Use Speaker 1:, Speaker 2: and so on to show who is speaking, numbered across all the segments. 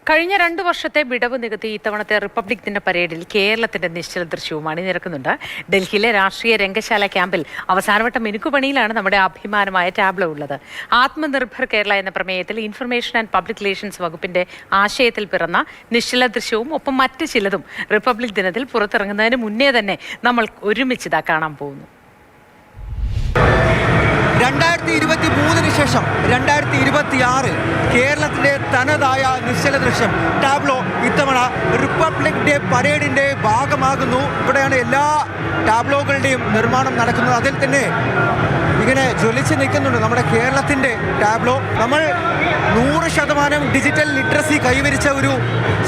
Speaker 1: കഴിഞ്ഞ 2 വർഷത്തെ വിടവ് നികത്തി ഇത്തവണത്തെ റിപ്പബ്ലിക് ദിന പരേഡിൽ കേരളത്തിന്റെ നിശ്ചല ദൃശ്യവും അണിനിരക്കുന്നുണ്ട്. ഡൽഹിയിലെ രാഷ്ട്രീയ രംഗശാല ക്യാമ്പിൽ അവസാനവട്ട മിനുക്കുപണിയിലാണ് നമ്മുടെ അഭിമാനമായ ടാബ്ലോ ഉള്ളത്. ആത്മനിർഭർ കേരള എന്ന പ്രമേയത്തിൽ ഇൻഫർമേഷൻ ആൻഡ് പബ്ലിക് റിലേഷൻസ് വകുപ്പിന്റെ ആശയത്തിൽ പിറന്ന നിശ്ചല ദൃശ്യവും ഒപ്പം മറ്റ് ചിലതും റിപ്പബ്ലിക് ദിനത്തിൽ പുറത്തിറങ്ങുന്നതിന് മുന്നേ തന്നെ നമ്മൾ ഒരുമിച്ചിതാ കാണാൻ പോകുന്നു.
Speaker 2: 2023 ശേഷം 2026 കേരളത്തിൻ്റെ തനതായ നിശ്ചല ദൃശ്യം ടാബ്ലോ ഇത്തവണ റിപ്പബ്ലിക് ഡേ പരേഡിൻ്റെ ഭാഗമാകുന്നു. ഇവിടെയാണ് എല്ലാ ടാബ്ലോകളുടെയും നിർമ്മാണം നടക്കുന്നത്. അതിൽ തന്നെ ഇങ്ങനെ ജ്വലിച്ച് നിൽക്കുന്നുണ്ട് നമ്മുടെ കേരളത്തിൻ്റെ ടാബ്ലോ. നമ്മൾ 100% ഡിജിറ്റൽ ലിറ്ററസി കൈവരിച്ച ഒരു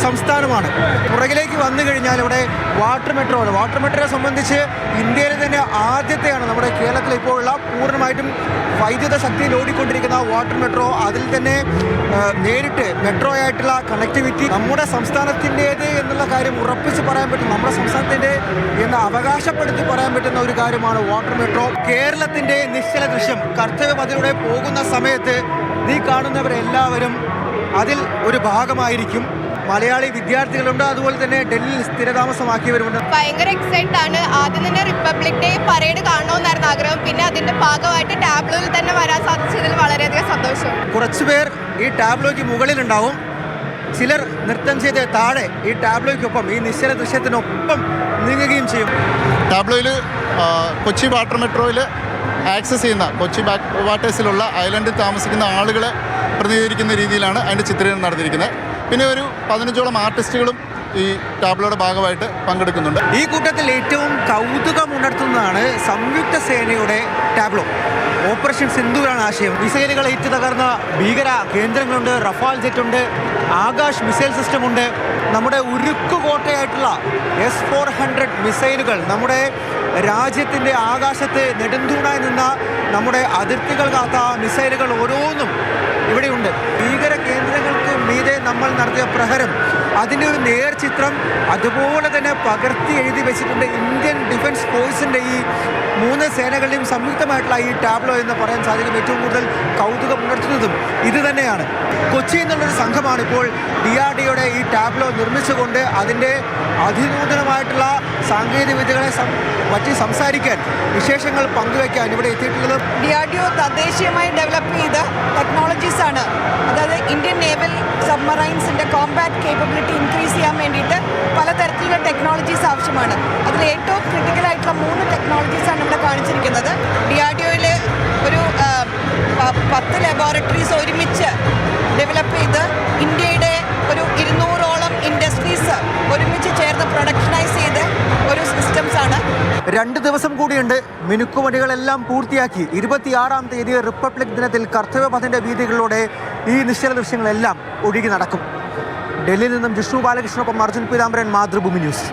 Speaker 2: സംസ്ഥാനമാണ്. പുറകിലേക്ക് വന്നു കഴിഞ്ഞാൽ ഇവിടെ വാട്ടർ മെട്രോ ആണ്. വാട്ടർ മെട്രോയെ സംബന്ധിച്ച് ഇന്ത്യയിലെ തന്നെ ആദ്യത്തെയാണ് നമ്മുടെ കേരളത്തിൽ ഇപ്പോൾ ഉള്ള പൂർണ്ണമായിട്ടും വൈദ്യുത ശക്തിയിൽ ഓടിക്കൊണ്ടിരിക്കുന്ന വാട്ടർ മെട്രോ. അതിൽ തന്നെ നേരിട്ട് മെട്രോ ആയിട്ടുള്ള കണക്ടിവിറ്റി നമ്മുടെ സംസ്ഥാനത്തിൻ്റേത് എന്നുള്ള കാര്യം ഉറപ്പിച്ച് പറയാൻ പറ്റും. നമ്മുടെ സംസ്ഥാനത്തിൻ്റെ എന്ന് അവകാശപ്പെടുത്തി പറയാൻ പറ്റുന്ന ഒരു കാര്യമാണ് വാട്ടർ മെട്രോ. കേരളത്തിൻ്റെ നിശ്ചല ദൃശ്യം കർത്തവ്യപഥിലൂടെ പോകുന്ന സമയത്ത് നീ കാണുന്നവരെല്ലാവരും അതിൽ ഒരു ഭാഗമായിരിക്കും. മലയാളി വിദ്യാർത്ഥികളുണ്ട്, അതുപോലെ തന്നെ ഡൽഹിയിൽ സ്ഥിരതാമസമാക്കിയവരുണ്ട്.
Speaker 3: ഭയങ്കര എക്സൈറ്റ് ആണ്. ആദ്യം തന്നെ റിപ്പബ്ലിക് ഡേ പരേഡ് കാണണമെന്നായിരുന്നു ആഗ്രഹം. പിന്നെ അതിന്റെ ഭാഗമായിട്ട് ടാബ്ലോയിൽ തന്നെ വരാൻ സാധിച്ചതിൽ വളരെയധികം സന്തോഷം.
Speaker 2: കുറച്ചുപേർ ഈ ടാബ്ലോയ്ക്ക് മുകളിലുണ്ടാവും, ചിലർ നൃത്തം ചെയ്ത് താഴെ ഈ ടാബ്ലോയ്ക്കൊപ്പം ഈ നിശ്ചല ദൃശ്യത്തിനൊപ്പം നീങ്ങുകയും ചെയ്യും.
Speaker 4: ടാബ്ലോയിൽ കൊച്ചി വാട്ടർ മെട്രോയിൽ ആക്സസ് ചെയ്യുന്ന കൊച്ചി ബാക്ക് വാട്ടേഴ്സിലുള്ള ഐലൻഡിൽ താമസിക്കുന്ന ആളുകളെ പ്രതിനിധീകരിക്കുന്ന രീതിയിലാണ് അതിൻ്റെ ചിത്രീകരണം നടത്തിയിരിക്കുന്നത്. പിന്നെ ഒരു 15ഓളം ആർട്ടിസ്റ്റുകളും ഈ ടാബ്ലോയുടെ ഭാഗമായിട്ട് പങ്കെടുക്കുന്നുണ്ട്.
Speaker 2: ഈ കൂട്ടത്തിൽ ഏറ്റവും കൗതുകമുണർത്തുന്നതാണ് സംയുക്ത സേനയുടെ ടാബ്ലോ. ഓപ്പറേഷൻ സിന്ദൂരാണ് ആശയം. മിസൈലുകൾ ഏറ്റ് തകർന്ന ഭീകര കേന്ദ്രങ്ങളുണ്ട്, റഫാൽ ജെറ്റ് ഉണ്ട്, ആകാശ് മിസൈൽ സിസ്റ്റം ഉണ്ട്. നമ്മുടെ ഉരുക്കുകോട്ടയായിട്ടുള്ള S-400 മിസൈലുകൾ നമ്മുടെ രാജ്യത്തിൻ്റെ ആകാശത്ത് നെടുന്തൂണായി നിന്ന നമ്മുടെ അതിർത്തികൾ കാത്ത മിസൈലുകൾ ഓരോന്നും ഇവിടെയുണ്ട്. ഭീകര കേന്ദ്രങ്ങൾക്ക് മീതെ നമ്മൾ നടത്തിയ പ്രഹരം, അതിൻ്റെ ഒരു നേർചിത്രം അതുപോലെ തന്നെ പകർത്തി എഴുതി വെച്ചിട്ടുണ്ട്. ഇന്ത്യൻ ഡിഫൻസ് ഫോഴ്സിൻ്റെ ഈ 3 സേനകളുടെയും സംയുക്തമായിട്ടുള്ള ഈ ടാബ്ലോ എന്ന് പറയാൻ സാധിക്കും. ഏറ്റവും കൂടുതൽ കൗതുകം ഉണർത്തുന്നതും ഇത് തന്നെയാണ്. കൊച്ചി എന്നുള്ളൊരു സംഘമാണ് ഇപ്പോൾ DRDOയുടെ ഈ ടാബ്ലോ നിർമ്മിച്ചുകൊണ്ട് അതിൻ്റെ അതിനൂതനമായിട്ടുള്ള സാങ്കേതിക വിദ്യകളെ പറ്റി സംസാരിക്കാൻ, വിശേഷങ്ങൾ പങ്കുവയ്ക്കാൻ ഇവിടെ എത്തിയിട്ടുള്ളത്.
Speaker 5: DRDO തദ്ദേശീയമായി ഡെവലപ്പ് ചെയ്ത ടെക്നോളജീസ് ആണ്. അതായത് ഇന്ത്യൻ നേവൽ സബ്മറൈൻസിൻ്റെ കോമ്പാറ്റ് കേപ്പബിലിറ്റി ഇൻക്രീസ് ചെയ്യാൻ വേണ്ടിയിട്ട് പലതരത്തിലുള്ള ടെക്നോളജീസ് ആവശ്യമാണ്. അതിൽ ഏറ്റവും ക്രിട്ടിക്കലായിട്ടുള്ള 3 ടെക്നോളജീസാണ് ഇവിടെ കാണിച്ചിരിക്കുന്നത്. DRDOയിൽ ഒരു 10 ലബോറട്ടറീസ് ഒരുമിച്ച് ഡെവലപ്പ് ചെയ്ത് ഇന്ത്യയുടെ ഒരു 200ഓളം ഇൻഡസ്ട്രീസ് ഒരുമിച്ച് ചേർന്ന് പ്രൊഡക്ഷനൈസ് ചെയ്ത് ഒരു സിസ്റ്റംസ് ആണ്.
Speaker 2: 2 ദിവസം കൂടിയുണ്ട്. മിനുക്കുപണികളെല്ലാം പൂർത്തിയാക്കി 26-ാം തീയതി റിപ്പബ്ലിക് ദിനത്തിൽ കർത്തവ്യപഥിൻ്റെ വീഥികളിലൂടെ ഈ നിശ്ചല ദൃശ്യങ്ങളെല്ലാം ഒഴുകി നടക്കും. ഡൽഹിയിൽ നിന്നും ജിഷ്ണു ബാലകൃഷ്ണനൊപ്പം അർജുൻ പീതാംബരൻ, മാതൃഭൂമി ന്യൂസ്.